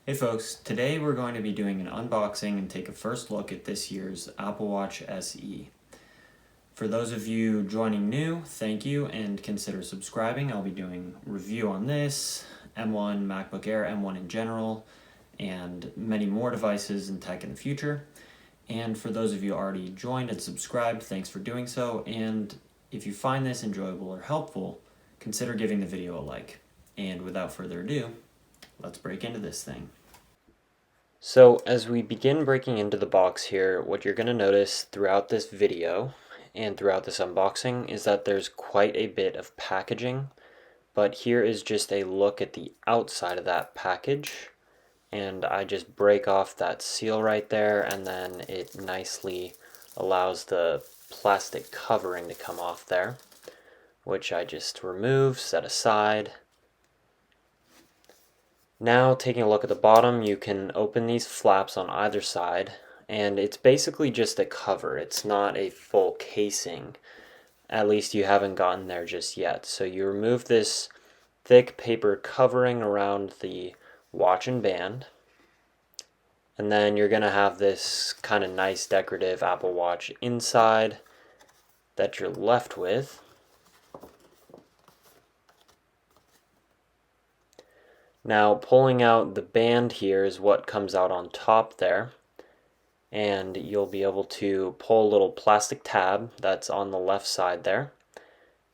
Hey folks, today we're going to be doing an unboxing and take a first look at this year's Apple Watch SE. For those of you joining new, thank you and consider subscribing. I'll be doing review on this, M1, MacBook Air, M1 in general, and many more devices and tech in the future. And for those of you already joined and subscribed, thanks for doing so. And if you find this enjoyable or helpful, consider giving the video a like. And without further ado, let's break into this thing. So as we begin breaking into the box here, what you're going to notice throughout this video and throughout this unboxing is that there's quite a bit of packaging, but here is just a look at the outside of that package, and I just break off that seal right there, and then it nicely allows the plastic covering to come off there, which I just remove, set aside. Now, taking a look at the bottom, you can open these flaps on either side, and it's basically just a cover. It's not a full casing. At least you haven't gotten there just yet. So you remove this thick paper covering around the watch and band, and then you're going to have this kind of nice decorative Apple Watch inside that you're left with. Now, pulling out the band here is what comes out on top there, and you'll be able to pull a little plastic tab that's on the left side there,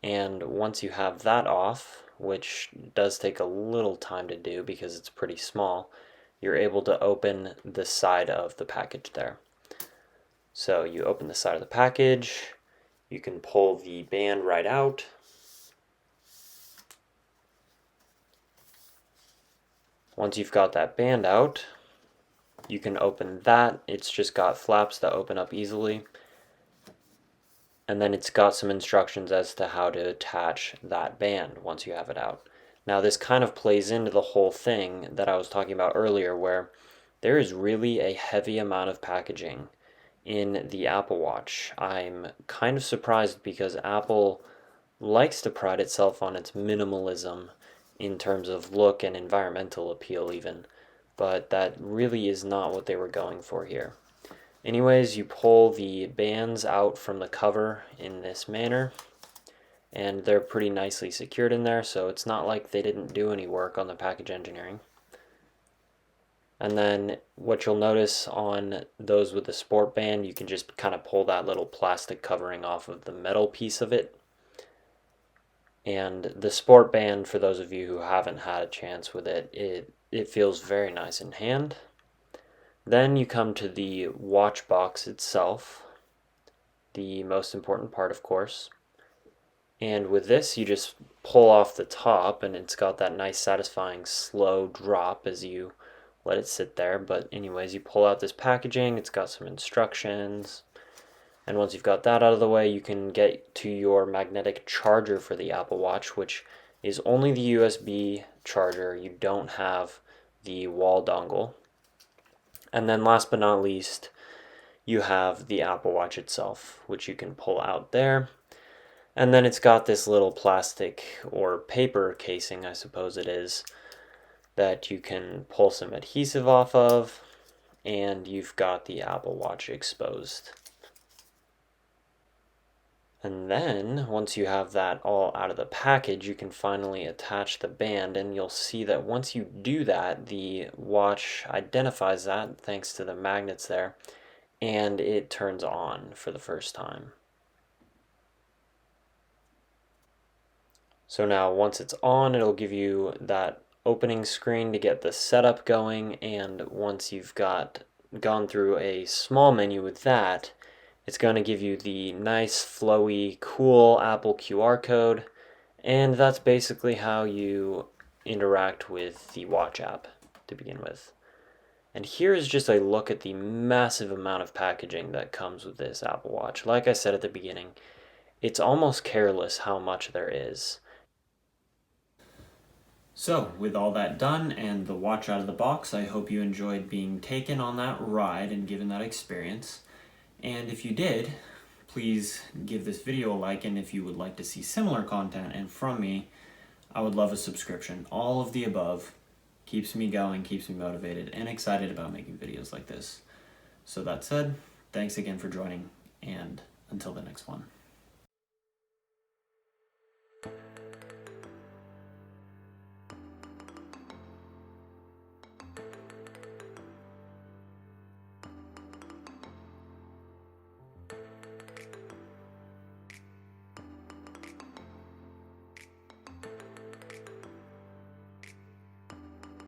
and once you have that off, which does take a little time to do because it's pretty small, you're able to open the side of the package there. So you open the side of the package, you can pull the band right out. Once you've got that band out, you can open that. It's just got flaps that open up easily. And then it's got some instructions as to how to attach that band once you have it out. Now this kind of plays into the whole thing that I was talking about earlier, where there is really a heavy amount of packaging in the Apple Watch. I'm kind of surprised because Apple likes to pride itself on its minimalism in terms of look and environmental appeal even, but that really is not what they were going for here. Anyways, you pull the bands out from the cover in this manner, and they're pretty nicely secured in there, so it's not like they didn't do any work on the package engineering. And then what you'll notice on those with the sport band, you can just kind of pull that little plastic covering off of the metal piece of it. And the sport band, for those of you who haven't had a chance with it, it feels very nice in hand. Then you come to the watch box itself, the most important part, of course. And with this, you just pull off the top, and it's got that nice satisfying slow drop as you let it sit there. But anyways, you pull out this packaging, it's got some instructions. And once you've got that out of the way, you can get to your magnetic charger for the Apple Watch, which is only the USB charger. You don't have the wall dongle. And then last but not least, you have the Apple Watch itself, which you can pull out there. And then it's got this little plastic or paper casing, I suppose it is, that you can pull some adhesive off of, and you've got the Apple Watch exposed. And then, once you have that all out of the package, you can finally attach the band, and you'll see that once you do that, the watch identifies that thanks to the magnets there, and it turns on for the first time. So now, once it's on, it'll give you that opening screen to get the setup going, and once you've gone through a small menu with that, it's going to give you the nice, flowy, cool Apple QR code, and that's basically how you interact with the watch app to begin with. And here is just a look at the massive amount of packaging that comes with this Apple Watch. Like I said at the beginning, it's almost careless how much there is. So, with all that done and the watch out of the box, I hope you enjoyed being taken on that ride and given that experience. And if you did, please give this video a like, and if you would like to see similar content and from me, I would love a subscription. All of the above keeps me going, keeps me motivated, and excited about making videos like this. So that said, thanks again for joining, and until the next one.